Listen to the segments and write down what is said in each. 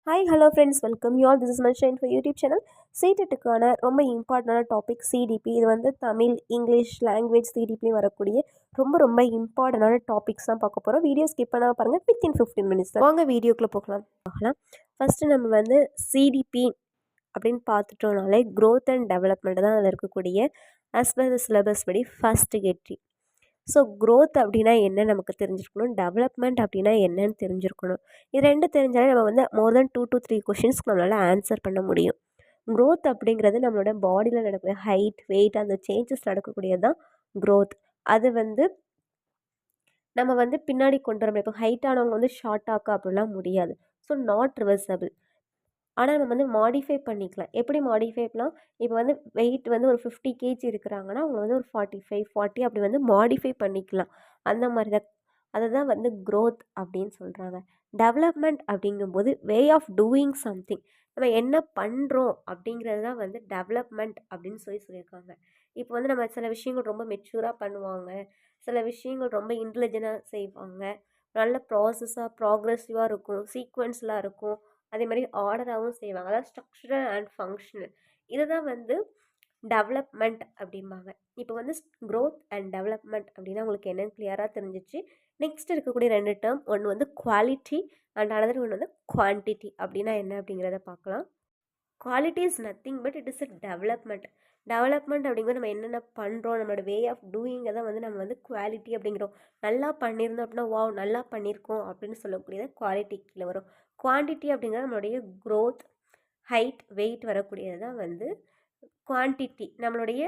Hi hello friends, welcome you all. This is my shine for YouTube channel. சிடெட்டுக்கான ரொம்ப இம்பார்ட்டண்டான topic CDP. இது வந்து தமிழ், இங்கிலீஷ் லாங்குவேஜ் சிடிபிலையும் வரக்கூடிய ரொம்ப இம்பார்ட்டண்டான டாபிக்ஸ் தான் பார்க்க போகிறோம். வீடியோ ஸ்கிப் பண்ணாமல் பாருங்கள். வித்தின் 15 மினிட்ஸ் தான் வாங்க வீடியோக்குள்ளே போகலாம். ஃபஸ்ட்டு நம்ம வந்து சிடிபி அப்படின்னு பார்த்துட்டோம்னாலே க்ரோத் அண்ட் டெவலப்மெண்ட் தான் அதில் இருக்கக்கூடிய ஆஸ் பர் த சிலபஸ் படி ஃபஸ்ட்டு கெட்ரி. ஸோ க்ரோத் அப்படின்னா என்ன நமக்கு தெரிஞ்சிருக்கணும், டெவலப்மெண்ட் அப்படின்னா என்னன்னு தெரிஞ்சிருக்கணும். இது ரெண்டு தெரிஞ்சாலே நம்ம வந்து மோர் தென் 2 to 3 கொஷின்ஸ்க்கு நம்மளால் ஆன்சர் பண்ண முடியும். க்ரோத் அப்படிங்கிறது நம்மளோட பாடியில் நடக்கக்கூடிய ஹைட், வெயிட், அந்த சேஞ்சஸ் நடக்கக்கூடியது தான் க்ரோத். அது வந்து நம்ம வந்து பின்னாடி கொண்டு வர முடியும். இப்போ ஹைட் ஆனவங்க வந்து ஷார்ட் ஆக்க அப்படிலாம் முடியாது. So not reversible. ஆனால் நம்ம வந்து மாடிஃபை பண்ணிக்கலாம். எப்படி மாடிஃபை பண்ணலாம்? இப்போ வந்து வெயிட் வந்து ஒரு 50 கேஜி இருக்கிறாங்கன்னா அவங்க வந்து ஒரு 45, 40 அப்படி வந்து மாடிஃபை பண்ணிக்கலாம். அந்த மாதிரி தான் அதுதான் வந்து க்ரோத் அப்படின்னு சொல்கிறாங்க. டெவலப்மெண்ட் அப்படிங்கும்போது வே ஆஃப் டூயிங் சம்திங். நம்ம என்ன பண்ணுறோம் அப்படிங்கிறது தான் வந்து டெவலப்மெண்ட் அப்படின்னு சொல்லியிருக்காங்க. இப்போ வந்து நம்ம சில விஷயங்கள் ரொம்ப மெச்சூராக பண்ணுவாங்க, சில விஷயங்கள் ரொம்ப இன்டெலிஜென்ட்டாக செய்வாங்க, நல்ல ப்ராசஸாக ப்ராக்ரெசிவாக இருக்கும், சீக்வன்ஸ்லாம் இருக்கும், அதே மாதிரி ஆர்டராகவும் செய்வாங்க. அதாவது ஸ்ட்ரக்சரல் அண்ட் ஃபங்க்ஷனல். இதுதான் வந்து டெவலப்மெண்ட் அப்படிம்பாங்க. இப்போ வந்து க்ரோத் அண்ட் டெவலப்மெண்ட் அப்படின்னா உங்களுக்கு என்னென்னு கிளியராக தெரிஞ்சிச்சு. நெக்ஸ்ட் இருக்கக்கூடிய 2 டேர்ம், ஒன்று வந்து குவாலிட்டி அண்ட் அனதர் ஒன்று வந்து குவான்டிட்டி. அப்படின்னா என்ன அப்படிங்கிறத பார்க்கலாம். Quality is nothing but it is a development. Development அப்படிங்கிறது நம்ம என்னென்ன பண்ணுறோம், நம்மளோட வே ஆஃப் டூயிங்கை தான் வந்து நம்ம வந்து குவாலிட்டி அப்படிங்கிறோம். நல்லா பண்ணியிருந்தோம் அப்படின்னா வாவ் நல்லா பண்ணியிருக்கோம் அப்படின்னு சொல்லக்கூடியது குவாலிட்டி கீழே வரும். குவான்டிட்டி அப்படிங்கிறது நம்மளுடைய க்ரோத், ஹைட், வெயிட் வரக்கூடியது தான் வந்து குவான்டிட்டி. நம்மளுடைய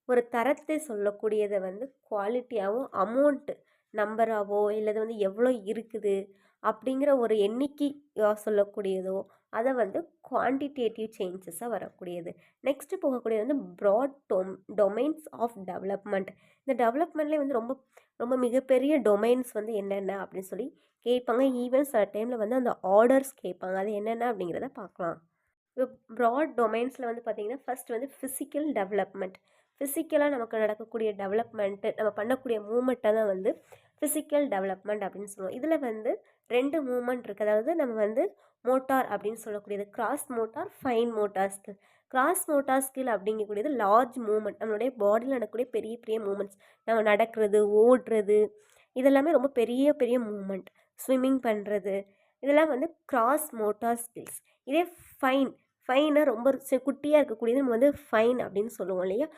ஒரு தரத்தை சொல்லக்கூடியதை வந்து குவாலிட்டியாகவும், அமௌண்ட்டு நம்பராகவோ இல்லது வந்து எவ்வளோ இருக்குது அப்படிங்கிற ஒரு எண்ணிக்கை சொல்லக்கூடியதோ அதை வந்து குவான்டிடேட்டிவ் சேஞ்சஸாக வரக்கூடியது. நெக்ஸ்ட்டு போகக்கூடியது வந்து ப்ராட் டொமைன்ஸ் ஆஃப் டெவலப்மெண்ட். இந்த டெவலப்மெண்ட்லேயே வந்து ரொம்ப மிகப்பெரிய டொமைன்ஸ் வந்து என்னென்ன அப்படின்னு சொல்லி கேட்பாங்க. ஈவன் சில டைமில் வந்து அந்த ஆர்டர்ஸ் கேட்பாங்க. அது என்னென்ன அப்படிங்கிறத பார்க்கலாம். இப்போ ப்ராட் டொமைன்ஸில் வந்து பார்த்திங்கன்னா ஃபஸ்ட் வந்து ஃபிசிக்கல் டெவலப்மெண்ட். ஃபிசிக்கலாக நமக்கு நடக்கக்கூடிய டெவலப்மெண்ட்டு, நம்ம பண்ணக்கூடிய மூமெண்ட்டை தான் வந்து ஃபிசிக்கல் டெவலப்மெண்ட் அப்படின்னு சொல்லுவோம். இதில் வந்து 2 மூமெண்ட் இருக்குது. அதாவது நம்ம வந்து மோட்டார் அப்படின்னு சொல்லக்கூடியது gross motor, fine motor skill. Gross motor skill அப்படிங்கக்கூடியது லார்ஜ் மூமெண்ட், நம்மளுடைய பாடியில் நடக்கக்கூடிய பெரிய பெரிய மூமெண்ட்ஸ். நம்ம நடக்கிறது, ஓடுறது, இதெல்லாமே ரொம்ப பெரிய பெரிய மூமெண்ட். ஸ்விம்மிங் பண்ணுறது, இதெல்லாம் வந்து கிராஸ் மோட்டார் ஸ்கில்ஸ். இதே ஃபைனாக ரொம்ப குட்டியாக இருக்கக்கூடியது நம்ம வந்து ஃபைன் அப்படின்னு சொல்லுவோம் இல்லையா?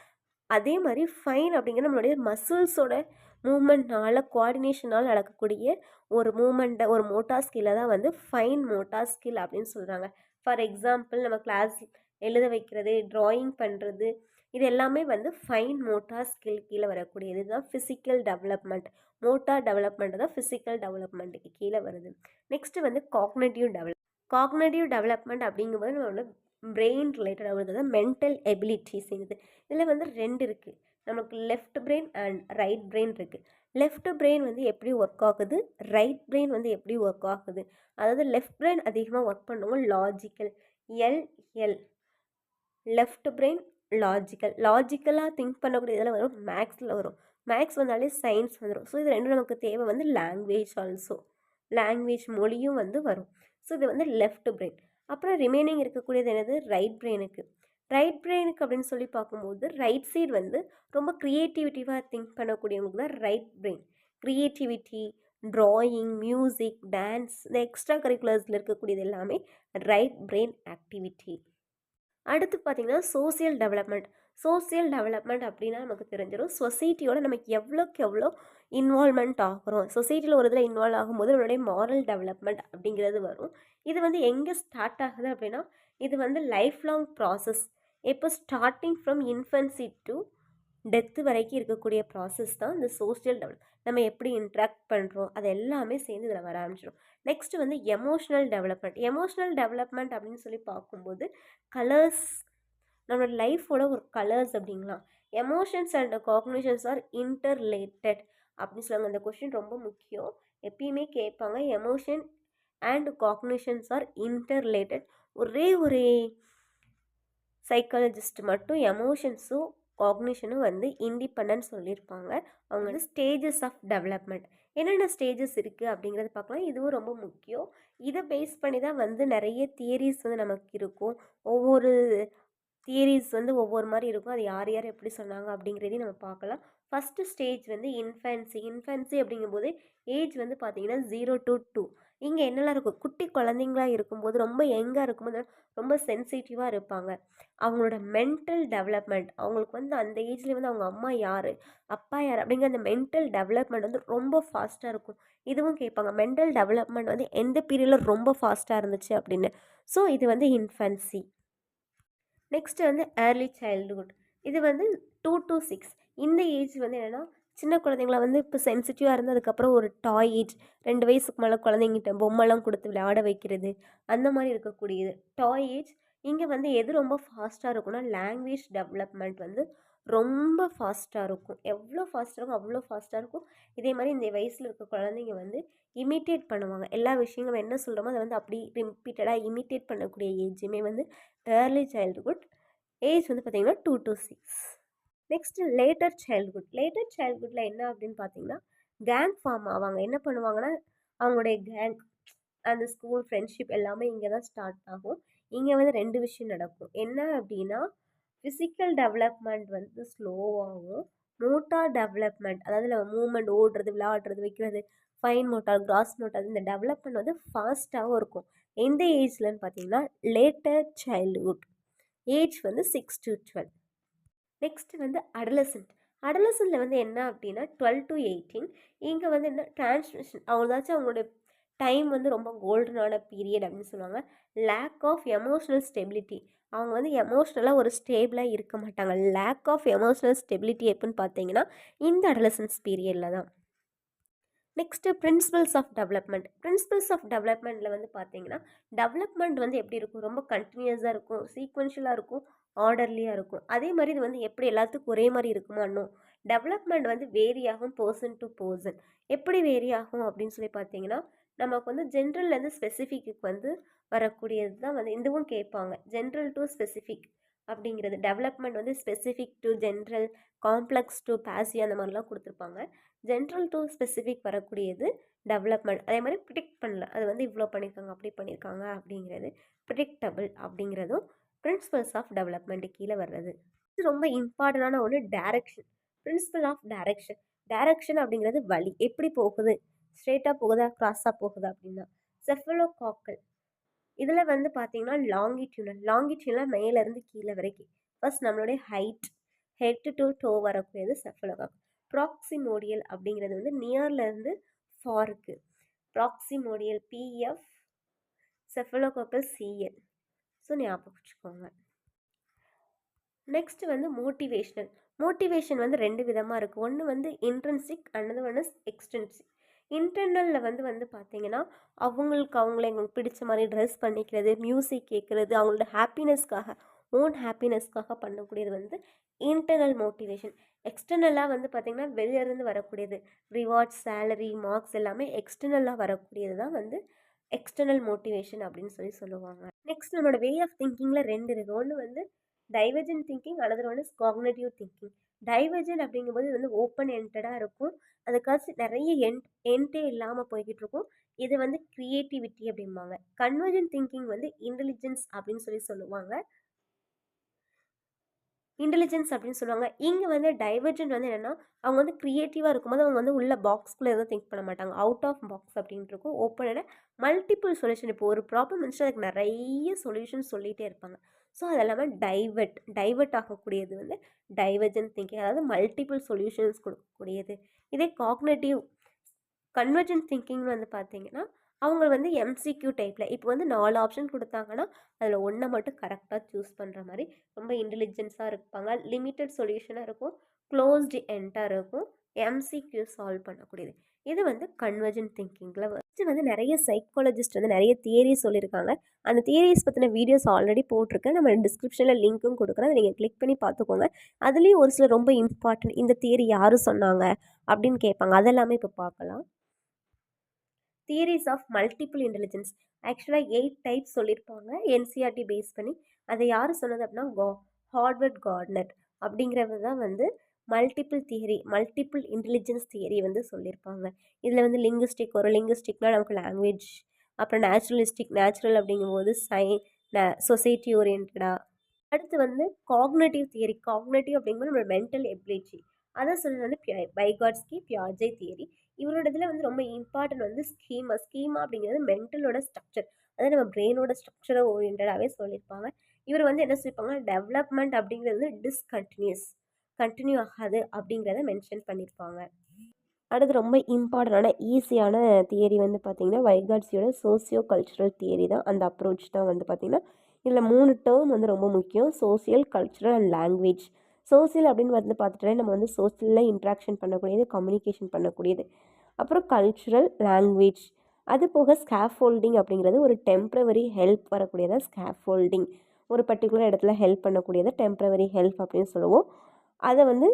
அதே மாதிரி ஃபைன் அப்படிங்கிற நம்மளுடைய மசில்ஸோட மூமெண்ட்னால, கோஆர்டினேஷனால் நடக்கக்கூடிய ஒரு மூமெண்ட்டை, ஒரு மோட்டார் ஸ்கில்லை தான் வந்து ஃபைன் மோட்டார் ஸ்கில் அப்படின்னு சொல்கிறாங்க. ஃபார் எக்ஸாம்பிள் நம்ம கிளாஸ் எழுத வைக்கிறது, ட்ராயிங் பண்ணுறது, இது எல்லாமே வந்து ஃபைன் மோட்டார் ஸ்கில் கீழே வரக்கூடியது தான் ஃபிசிக்கல் டெவலப்மெண்ட். மோட்டார் டெவலப்மெண்ட் தான் ஃபிசிக்கல் டெவலப்மெண்ட்டுக்கு கீழே வருது. நெக்ஸ்ட்டு வந்து காக்னேட்டிவ் டெவலப்மெண்ட் அப்படிங்கும்போது நம்மளோட பிரெயின் ரிலேட்டடாக வருது, மென்டல் எபிலிட்டிஸ். இதில் வந்து 2 இருக்குது. நமக்கு left brain and right brain இருக்குது. லெஃப்ட் பிரெயின் வந்து எப்படி ஒர்க் ஆகுது, ரைட் பிரெயின் வந்து எப்படி ஒர்க் ஆகுது. அதாவது லெஃப்ட் பிரெயின் அதிகமாக ஒர்க் பண்ணுவோம் லாஜிக்கல், எல் லெஃப்ட் பிரெயின் லாஜிக்கலாக திங்க் பண்ணக்கூடிய இதில் வரும், மேக்ஸில் வரும். மேக்ஸ் வந்தாலே சயின்ஸ் வந்துடும். ஸோ இது ரெண்டும் நமக்கு தேவை வந்து லாங்குவேஜ் ஆல்சோ. லாங்குவேஜ் மொழியும் வந்து வரும். ஸோ இது வந்து லெஃப்ட் பிரெயின். அப்புறம் ரிமைனிங் இருக்கக்கூடியது என்னது, ரைட் பிரெயினுக்கு. ரைட் பிரெயினுக்கு அப்படின்னு சொல்லி பார்க்கும்போது ரைட் சைடு வந்து ரொம்ப க்ரியேட்டிவிட்டிவாக திங்க் பண்ணக்கூடியவங்களுக்கு தான் right brain. Creativity, drawing, music, dance, இந்த எக்ஸ்ட்ரா கரிக்குலர்ஸில் இருக்கக்கூடியது எல்லாமே ரைட் பிரெயின் ஆக்டிவிட்டி. அடுத்து பார்த்திங்கன்னா சோசியல் டெவலப்மெண்ட் அப்படின்னா நமக்கு தெரிஞ்சிடும். சொசைட்டியோட நம்ம எவ்வளோக்கு எவ்வளோ இன்வால்மெண்ட் ஆகிறோம், சொசைட்டியில் ஒரு இதில் இன்வால்வ் ஆகும்போது நம்மளுடைய மாரல் டெவலப்மெண்ட் அப்படிங்கிறது வரும். இது வந்து எங்கே ஸ்டார்ட் ஆகுது அப்படின்னா, இது வந்து லைஃப் லாங் ப்ராசஸ். இப்போ starting from infancy to death வரைக்கும் இருக்கக்கூடிய ப்ராசஸ் தான் இந்த சோஷியல் டெவலப். நம்ம எப்படி இன்ட்ராக்ட் பண்ணுறோம் அது எல்லாமே சேர்ந்து இதில் வர ஆரம்பிச்சிடும். நெக்ஸ்ட் வந்து எமோஷ்னல் டெவலப்மெண்ட் அப்படின்னு சொல்லி பார்க்கும்போது கலர்ஸ், நம்மளோட லைஃபோட ஒரு கலர்ஸ் அப்படிங்களாம். Emotions and cognitions are interrelated அப்படின்னு சொல்லுவாங்க. இந்த கொஷின் ரொம்ப முக்கியம், எப்பயுமே கேட்பாங்க. Emotion and cognitions are interrelated. ஒரே சைக்காலஜிஸ்ட் மட்டும் எமோஷன்ஸும் காக்னிஷனும் வந்து இண்டிபெண்டன்ட் சொல்லியிருப்பாங்க. அவங்க வந்து ஸ்டேஜஸ் ஆஃப் டெவலப்மெண்ட். என்னென்ன ஸ்டேஜஸ் இருக்குது அப்படிங்கிறத பார்க்கலாம். இதுவும் ரொம்ப முக்கியம். இதை பேஸ் பண்ணி தான் வந்து நிறைய தியரிஸ் வந்து நமக்கு இருக்கும். ஒவ்வொரு தியரிஸ் வந்து ஒவ்வொரு மாதிரி இருக்கும். அது யார் யார் எப்படி சொன்னாங்க அப்படிங்கிறதையும் நம்ம பார்க்கலாம். ஃபஸ்ட்டு ஸ்டேஜ் வந்து இன்ஃபேன்சி. இன்ஃபேன்சி அப்படிங்கும்போது ஏஜ் வந்து பார்த்தீங்கன்னா 0 to 2. இங்கே என்னெல்லாம் இருக்கும், குட்டி குழந்தைங்களா இருக்கும்போது ரொம்ப யங்காக இருக்கும்போது ரொம்ப சென்சிட்டிவாக இருப்பாங்க. அவங்களோட மென்டல் டெவலப்மெண்ட், அவங்களுக்கு வந்து அந்த ஏஜ்லேயே வந்து அவங்க அம்மா யார், அப்பா யார் அப்படிங்கிற அந்த மென்டல் டெவலப்மெண்ட் வந்து ரொம்ப ஃபாஸ்ட்டாக இருக்கும். இதுவும் கேட்பாங்க, மென்டல் டெவலப்மெண்ட் வந்து எந்த பீரியடில் ரொம்ப ஃபாஸ்ட்டாக இருந்துச்சு அப்படின்னு. ஸோ இது வந்து இன்ஃபேன்சி. நெக்ஸ்ட்டு வந்து ஏர்லி சைல்டுஹுட். இது வந்து 2 to 6. இந்த ஏஜ் வந்து என்னென்னா, சின்ன குழந்தைங்கள வந்து இப்போ சென்சிட்டிவாக இருந்து அதுக்கப்புறம் ஒரு டாய் ஏஜ் 2 வயசுக்கு மேலே குழந்தைங்கிட்ட பொம்மைலாம் கொடுத்து விளையாட வைக்கிறது, அந்த மாதிரி இருக்கக்கூடியது டாய் ஏஜ். இங்கே வந்து எது ரொம்ப ஃபாஸ்ட்டாக இருக்கும்னா, லாங்குவேஜ் டெவலப்மெண்ட் வந்து ரொம்ப ஃபாஸ்ட்டாக இருக்கும். எவ்வளோ ஃபாஸ்ட்டாக இருக்கும் அவ்வளோ ஃபாஸ்ட்டாக இருக்கும். இதே மாதிரி இந்த வயசில் இருக்க குழந்தைங்க வந்து இமிட்டேட் பண்ணுவாங்க. எல்லா விஷயங்களும் என்ன சொல்கிறோமோ அதை வந்து அப்படி ரிப்பீட்டடாக இமிட்டேட் பண்ணக்கூடிய ஏஜுமே வந்து ஏர்லி சைல்டுஹுட். ஏஜ் வந்து பார்த்திங்கன்னா 2 to 6. Next later childhood. Later சைல்டுஹுட்டில் என்ன அப்படின்னு பார்த்தீங்கன்னா, கேங் ஃபார்ம் ஆவாங்க. என்ன பண்ணுவாங்கன்னா, அவங்களுடைய கேங், அந்த ஸ்கூல் ஃப்ரெண்ட்ஷிப் எல்லாமே இங்கே தான் ஸ்டார்ட் ஆகும். இங்கே வந்து 2 விஷயம் நடக்கும். என்ன அப்படின்னா, ஃபிசிக்கல் டெவலப்மெண்ட் வந்து ஸ்லோவாகும். மோட்டார் டெவலப்மெண்ட், அதாவது நம்ம மூவ்மெண்ட், ஓடுறது, விளையாடுறது, வைக்கிறது, ஃபைன் மோட்டார், கிராஸ் மோட்டார், இந்த டெவலப்மெண்ட் வந்து ஃபாஸ்ட்டாகவும் இருக்கும். எந்த ஏஜ்லன்னு பார்த்தீங்கன்னா, லேட்டர் சைல்டுஹுட். ஏஜ் வந்து 6 to 12. நெக்ஸ்ட் வந்து அடலசன்ட். அடலசன்ட்டில் வந்து என்ன அப்படின்னா 12 to 18. இங்கே வந்து என்ன டிரான்ஸ்மிஷன், அவங்களாச்சும் அவங்களோட டைம் வந்து ரொம்ப கோல்டனான பீரியட் அப்படின்னு சொல்லுவாங்க. லேக் ஆஃப் எமோஷ்னல் ஸ்டெபிலிட்டி, அவங்க வந்து எமோஷ்னலாக ஒரு ஸ்டேபிளாக இருக்க மாட்டாங்க. லேக் ஆஃப் எமோஷ்னல் ஸ்டெபிலிட்டி எப்படின்னு பார்த்தீங்கன்னா இந்த அடலசன்ஸ் பீரியடில் தான். Next principles of development. Principles of டெவலப்மெண்ட்டில் வந்து பார்த்தீங்கன்னா, டெவலப்மெண்ட் வந்து எப்படி இருக்கும், ரொம்ப கண்டினியூஸாக இருக்கும், சீக்வென்ஷியலாக இருக்கும், ஆர்டர்லியாக இருக்கும். அதே மாதிரி இது வந்து எப்படி எல்லாத்துக்கும் ஒரே மாதிரி இருக்குமான்னும். டெவலப்மெண்ட் வந்து வேரி ஆகும் பர்சன் டு பர்சன். எப்படி வேரி ஆகும் அப்படின்னு சொல்லி பார்த்தீங்கன்னா, நமக்கு வந்து ஜென்ரல்லேருந்து ஸ்பெசிஃபிக்கு வந்து வரக்கூடியது தான் வந்து இதுவும் கேட்பாங்க. ஜென்ரல் டு ஸ்பெசிஃபிக் அப்படிங்கிறது. டெவலப்மெண்ட் வந்து specific to general, complex to பேசி, அந்த மாதிரிலாம் கொடுத்துருப்பாங்க. ஜென்ரல் டு ஸ்பெசிஃபிக் வரக்கூடியது டெவலப்மெண்ட். அதே மாதிரி ப்ரிடிக்ட் பண்ணல, அது வந்து இவ்வளோ பண்ணியிருக்காங்க அப்படி பண்ணியிருக்காங்க அப்படிங்கிறது. ப்ரிடிக்டபிள் அப்படிங்கிறதும் பிரின்சிபல்ஸ் ஆஃப் டெவலப்மெண்ட் கீழே வர்றது. இது ரொம்ப இம்பார்ட்டண்டான ஒன்று, direction. Principle of direction. Direction அப்படிங்கிறது வழி, எப்படி போகுது, ஸ்ட்ரெயிட்டாக போகுதா கிராஸாக போகுதா அப்படின்னா. செஃபலோகாக்கல். இதில் வந்து பார்த்தீங்கன்னா லாங்கிட்யூனல் மேலேருந்து கீழே வரைக்கும். ஃபர்ஸ்ட் நம்மளுடைய ஹைட், ஹெட் டு டோ வரக்கூடியது செஃபலோகாக்கல். ப்ராக்சிமோடியல் அப்படிங்கிறது வந்து நியர்லேருந்து ஃபாருக்கு. ப்ராக்சிமோடியல் பிஎஃப், செஃபலோகாக்கல் சிஎல். ஸோ ஞாபகம் வச்சுக்கோங்க. நெக்ஸ்ட் வந்து மோட்டிவேஷனல். மோட்டிவேஷன் வந்து 2 விதமாக இருக்குது. ஒன்று வந்து intrinsic, another one is extrinsic. இன்டர்னலில் வந்து பார்த்தீங்கன்னா, அவங்களுக்கு பிடிச்ச மாதிரி ட்ரெஸ் பண்ணிக்கிறது, மியூசிக் கேட்குறது, அவங்களோட ஹாப்பினஸ்க்காக, ஓன் ஹாப்பினஸ்க்காக பண்ணக்கூடியது வந்து இன்டர்னல் மோட்டிவேஷன். எக்ஸ்டர்னலாக வந்து பார்த்திங்கன்னா வெளியிலேருந்து வரக்கூடியது, ரிவார்ட்ஸ், சேலரி, மார்க்ஸ் எல்லாமே எக்ஸ்டர்னலாக வரக்கூடியது தான் வந்து எக்ஸ்டர்னல் மோட்டிவேஷன் அப்படின்னு சொல்லுவாங்க. நெக்ஸ்ட் நம்மளோட வே ஆஃப் திங்கிங்கில் 2 இருக்குது. ஒன்று வந்து divergent thinking, another one is cognitive thinking. Divergent அப்படிங்கும்போது இது வந்து ஓப்பன் என்டடாக இருக்கும், அதுக்காச்சும் நிறைய எண்டே இல்லாமல் போய்கிட்டு இருக்கும். இது வந்து க்ரியேட்டிவிட்டி அப்படிம்பாங்க. கன்வர்ஜென்ட் திங்கிங் வந்து இன்டெலிஜென்ஸ் அப்படின்னு சொல்லுவாங்க. இன்டெலிஜென்ஸ் அப்படின்னு சொல்லுவாங்க. இங்கே வந்து டைவர்ஜென்ட் வந்து என்னென்னா, அவங்க வந்து க்ரியேட்டிவாக இருக்கும்போது அவங்க வந்து உள்ள பாக்ஸ்குள்ளே எதுவும் திங்க் பண்ண மாட்டாங்க. அவுட் ஆஃப் பாக்ஸ் அப்படின்ட்டு இருக்கும். ஓப்பனான மல்டிபிள் சொல்யூஷன். இப்போ ஒரு ப்ராப்ளம் இருந்துச்சுன்னா அதுக்கு நிறைய சொல்யூஷன் சொல்லிகிட்டே இருப்பாங்க. ஸோ அது எல்லாமே டைவர்ட் ஆகக்கூடியது வந்து டைவர்ஜென்ட் திங்கிங், அதாவது மல்டிபிள் சொல்யூஷன்ஸ் கொடுக்கக்கூடியது. இதே காக்னேட்டிவ் கன்வர்ஜென்ட் திங்கிங்னு வந்து பார்த்தீங்கன்னா, அவங்க வந்து எம்சிக்யூ டைப்பில், இப்போ வந்து 4 ஆப்ஷன் கொடுத்தாங்கன்னா அதில் ஒன்றை மட்டும் கரெக்டாக சூஸ் பண்ணுற மாதிரி ரொம்ப இன்டெலிஜென்ஸாக இருப்பாங்க. லிமிட்டட் சொல்யூஷனாக இருக்கும், க்ளோஸ்டு என்டாக இருக்கும், எம்சிக்யூ சால்வ் பண்ணக்கூடியது. இது வந்து கன்வர்ஜென்ட் திங்கிங்கில் வந்து நிறைய சைக்காலஜிஸ்ட் வந்து நிறைய தியரிஸ் சொல்லியிருக்காங்க. அந்த தியரிஸ் பற்றின வீடியோஸ் ஆல்ரெடி போட்டிருக்கேன். நம்ம டிஸ்கிரிப்ஷனில் லிங்க்கும் கொடுக்குறேன், அதை நீங்கள் கிளிக் பண்ணி பார்த்துக்கோங்க. அதுலேயும் ஒரு சில ரொம்ப இம்பார்ட்டன்ட், இந்த தியரி யார் சொன்னாங்க அப்படின்னு கேட்பாங்க, அதெல்லாமே இப்போ பார்க்கலாம். Theories of multiple intelligence. ஆக்சுவலாக 8 டைப்ஸ் சொல்லியிருப்பாங்க என்சிஆர்டி பேஸ் பண்ணி. அதை யார் சொன்னது அப்படின்னா ஹார்வர்ட் கார்ட்னர் அப்படிங்கிறவர் தான் வந்து மல்டிபிள் இன்டெலிஜென்ஸ் தியரி வந்து சொல்லியிருப்பாங்க. இதில் வந்து லிங்குஸ்டிக் வரும். லிங்குஸ்டிக்னால் நமக்கு லாங்குவேஜ், அப்புறம் நேச்சுரல் அப்படிங்கும்போது சொசைட்டி ஓரியன்டாக. அடுத்து வந்து காக்னேட்டிவ் தியரி. காக்னேட்டிவ் அப்படிங்கும்போது நம்மளோட மென்டல் எபிலிட்டி. அதை சொல்கிறது வந்து வைகாட்ஸ்கி பியாஜே தியரி. இவரோட இதில் வந்து ரொம்ப இம்பார்ட்டன்ட் வந்து ஸ்கீமா அப்படிங்கிறது மென்டலோட ஸ்ட்ரக்சர், அதாவது நம்ம பிரெயினோட ஸ்ட்ரக்சரை ஓரியன்டாகவே சொல்லியிருப்பாங்க. இவர் வந்து என்ன சொல்லியிருப்பாங்க, டெவலப்மெண்ட் அப்படிங்கிறது கண்டினியூ ஆகாது அப்படிங்கிறத மென்ஷன் பண்ணியிருப்பாங்க. அடுத்து ரொம்ப இம்பார்ட்டண்டான ஈஸியான தியரி வந்து பார்த்திங்கன்னா வைகாட்ஸியோட சோசியோ கல்ச்சுரல் தியரி தான். அந்த அப்ரோச் தான் வந்து பார்த்திங்கன்னா இதில் 3 டேர்ம் வந்து ரொம்ப முக்கியம். Social, cultural and language. Social அப்படின்னு வந்து பார்த்துட்டே நம்ம வந்து சோசியலில் இன்ட்ராக்ஷன் பண்ணக்கூடியது, கம்யூனிகேஷன் பண்ணக்கூடியது. அப்புறம் கல்ச்சுரல், லாங்குவேஜ். அது போக ஸ்கேஃபோல்டிங் அப்படிங்கிறது ஒரு டெம்ப்ரவரி ஹெல்ப் வரக்கூடியதான் ஸ்கேஃபோல்டிங். ஒரு பர்டிகுலர் இடத்துல ஹெல்ப் பண்ணக்கூடியதை டெம்ப்ரவரி ஹெல்ப் அப்படின்னு சொல்லுவோம். அதை வந்து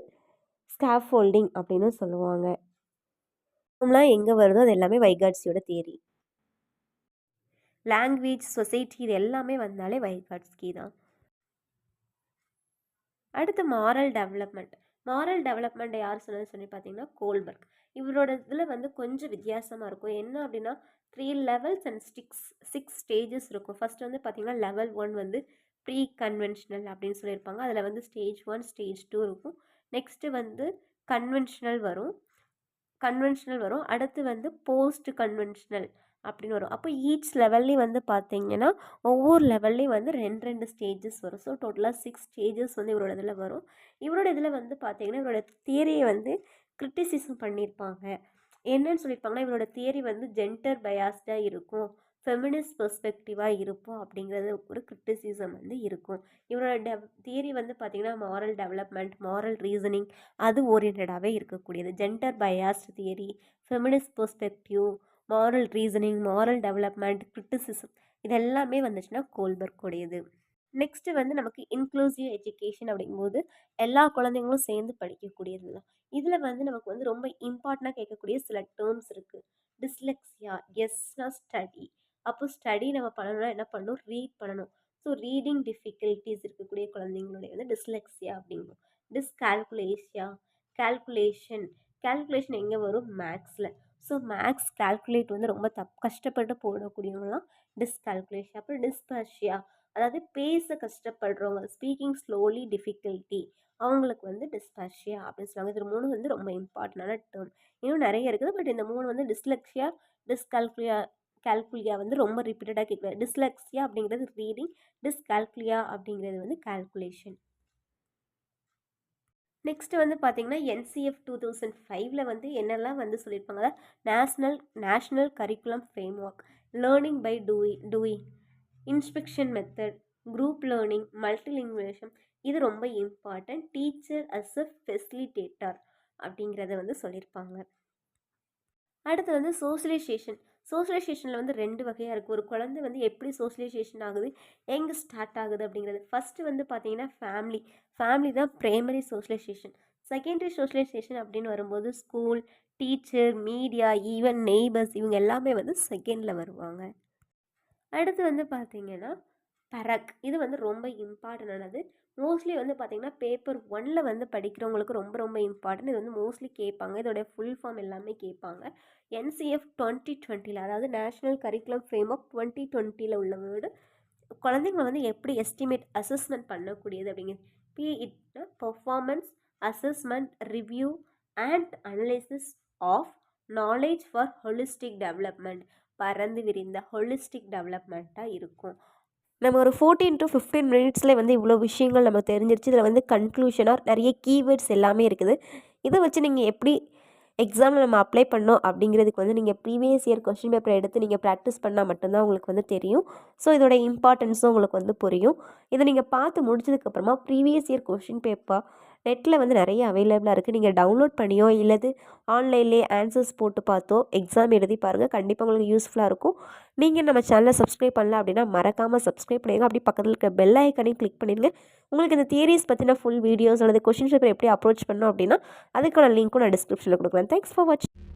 ஸ்கேஃபோல்டிங் அப்படின்னு சொல்லுவாங்க. எங்கே வருதோ அது எல்லாமே வைகாட்ஸியோட தியரி. லாங்குவேஜ், சொசைட்டி இது எல்லாமே வந்தாலே வைகாட்ஸ்கி தான். அடுத்து மாரல் டெவலப்மெண்ட் யார் சொன்னதுன்னு சொல்லி பார்த்தீங்கன்னா கோல்பர்க். இவரோட இதில் வந்து கொஞ்சம் வித்தியாசமாக இருக்கும். என்ன அப்படின்னா 3 levels அண்ட் 6 stages இருக்கும். ஃபர்ஸ்ட் வந்து பார்த்தீங்கன்னா level 1 வந்து ப்ரீ கன்வென்ஷனல் அப்படின்னு சொல்லியிருப்பாங்க. அதில் வந்து stage 1 stage 2 இருக்கும். நெக்ஸ்ட்டு வந்து கன்வென்ஷனல் வரும். அடுத்து வந்து போஸ்ட் கன்வென்ஷனல் அப்படின்னு வரும். அப்போ ஈச் லெவல்லையும் வந்து பார்த்தீங்கன்னா ஒவ்வொரு லெவல்லையும் வந்து 2 ஸ்டேஜஸ் வரும். ஸோ டோட்டலாக 6 ஸ்டேஜஸ் வந்து இவரோட இதில் வரும். இவரோட இதில் வந்து பார்த்தீங்கன்னா இவரோட தியரியை வந்து கிரிட்டிசிசம் பண்ணியிருப்பாங்க. என்னன்னு சொல்லியிருப்பாங்கன்னா இவரோட தியரி வந்து ஜெண்டர் பயாஸ்டாக இருக்கும், ஃபெமினிஸ்ட் பெர்ஸ்பெக்டிவாக இருக்கும் அப்படிங்கிறது ஒரு கிரிட்டிசிசம் வந்து இருக்கும். இவரோட தியரி வந்து பார்த்திங்கன்னா மாரல் டெவலப்மெண்ட், மாரல் ரீசனிங் அது ஓரியன்டாகவே இருக்கக்கூடியது. Gender biased theory, feminist perspective, moral reasoning, moral development, criticism இது எல்லாமே வந்துச்சுன்னா கோல்பர்க் உடையது. நெக்ஸ்ட்டு வந்து நமக்கு இன்க்ளூசிவ் எஜுகேஷன் அப்படிங்கும்போது எல்லா குழந்தைங்களும் சேர்ந்து படிக்கக்கூடியது தான். இதில் வந்து நமக்கு வந்து ரொம்ப இம்பார்ட்டண்ட்டாக கேட்கக்கூடிய சில டேர்ம்ஸ் இருக்குது. டிஸ்லெக்ஸியா, எஸ்னா ஸ்டடி. அப்போ ஸ்டடி நம்ம பண்ணணும்னா என்ன பண்ணணும், ரீட் பண்ணணும். ஸோ ரீடிங் டிஃபிகல்ட்டிஸ் இருக்கக்கூடிய குழந்தைங்களுடைய வந்து டிஸ்லெக்ஸியா அப்படிங்கும். கால்குலேஷன் எங்கே வரும், மேக்ஸில். ஸோ மேக்ஸ் கால்குலேட் வந்து ரொம்ப கஷ்டப்பட்டு போடக்கூடியவங்களாம் டிஸ்கால்குலேஷன். அப்புறம் டிஸ்பர்ஷியா, அதாவது பேச கஷ்டப்படுறவங்க, ஸ்பீக்கிங் ஸ்லோலி டிஃபிகல்ட்டி, அவங்களுக்கு வந்து டிஸ்பர்ஷியா அப்படின்னு சொல்லுவாங்க. இது 3 வந்து ரொம்ப இம்பார்ட்டண்டான டேர்ம். இன்னும் நிறைய இருக்குது, பட் இந்த 3 வந்து டிஸ்லெக்ஸியா, கால்குலியா வந்து ரொம்ப ரிப்பீட்டடாக கேட்குறாரு. டிஸ்லெக்ஸியா அப்படிங்கிறது ரீடிங், டிஸ்கால்குலியா அப்படிங்கிறது வந்து கால்குலேஷன். நெக்ஸ்ட்டு வந்து பார்த்திங்கன்னா என்சிஎஃப் 2005 வந்து என்னெல்லாம் வந்து சொல்லியிருப்பாங்க, national curriculum framework, learning by doing, inspection method, group learning, multilingualism இது ரொம்ப important. Teacher as a facilitator அப்படிங்கிறத வந்து சொல்லியிருப்பாங்க. அடுத்து வந்து சோஷியலைசேஷனில் வந்து 2 வகையாக இருக்குது. ஒரு குழந்தை வந்து எப்படி சோஷியலைசேஷன் ஆகுது, எங்கே ஸ்டார்ட் ஆகுது அப்படிங்கிறது. ஃபஸ்ட்டு வந்து பார்த்திங்கன்னா ஃபேமிலி தான் ப்ரைமரி சோஷியலைசேஷன். செகண்டரி சோஷியலைசேஷன் அப்படின்னு வரும்போது school, teacher, media, even neighbours இவங்க எல்லாமே வந்து செகண்டில் வருவாங்க. அடுத்து வந்து பார்த்திங்கன்னா இது வந்து ரொம்ப இம்பார்ட்டண்டானது. மோஸ்ட்லி வந்து பார்த்திங்கன்னா பேப்பர் 1 வந்து படிக்கிறவங்களுக்கு ரொம்ப ரொம்ப இம்பார்ட்டன்ட். இது வந்து மோஸ்ட்லி கேட்பாங்க. இதோடைய ஃபுல் ஃபார்ம் எல்லாமே கேட்பாங்க. என்சிஎஃப் 2020 அதாவது நேஷ்னல் கரிக்குலம் ஃப்ரேம்வொர்க் 2020 உள்ள வேர்டு குழந்தைங்களை வந்து எப்படி அசஸ்மெண்ட் பண்ணக்கூடியது அப்படிங்கிறது. Performance assessment review and analysis of knowledge for holistic development, பறந்து விரிந்த ஹோலிஸ்டிக் டெவலப்மெண்ட்டாக இருக்கும். நம்ம ஒரு 14 to 15 மினிட்ஸில் வந்து இவ்வளோ விஷயங்கள் நம்ம தெரிஞ்சிருச்சு. இதில் வந்து கன்க்ளூஷனாக நிறைய கீவேர்ட்ஸ் எல்லாமே இருக்குது. இதை வச்சு நீங்கள் எப்படி எக்ஸாமில் நம்ம அப்ளை பண்ணோம் அப்படிங்கிறதுக்கு வந்து நீங்கள் ப்ரீவியஸ் இயர் கொஸ்டின் பேப்பர் எடுத்து நீங்கள் ப்ராக்டிஸ் பண்ணால் மட்டும்தான் உங்களுக்கு வந்து தெரியும். ஸோ இதோட இம்பார்ட்டன்ஸும் உங்களுக்கு வந்து புரியும். இதை நீங்கள் பார்த்து முடிச்சதுக்கப்புறமா ப்ரீவியஸ் இயர் கொஸ்டின் பேப்பர் நெட்டில் வந்து நிறைய அவைலபிளாக இருக்குது. நீங்கள் டவுன்லோட் பண்ணியோ இல்லது ஆன்லைன்லேயே ஆன்சர்ஸ் போட்டு பார்த்தோ எக்ஸாம் எழுதி பாருங்கள். கண்டிப்பாக உங்களுக்கு யூஸ்ஃபுல்லாக இருக்கும். நீங்கள் நம்ம சேனலை சப்ஸ்கிரைப் பண்ணல அப்படின்னா மறக்காமல் சப்ஸ்கிரைப் பண்ணிடுங்க. அப்படி பக்கத்தில் இருக்க பெல் ஐக்கனையும் கிளிக் பண்ணிடுங்க. உங்களுக்கு இந்த தியரிஸ் பற்றின ஃபுல் வீடியோஸ் அல்லது கொஸ்டின் பேப்பர் எப்படி அப்ரோச் பண்ணோம் அப்படின்னா அதுக்கான லிங்க்கும் நான் டிஸ்கிரிப்ஷனில் கொடுக்குறேன். தேங்க்ஸ் ஃபார் வாட்சிங்.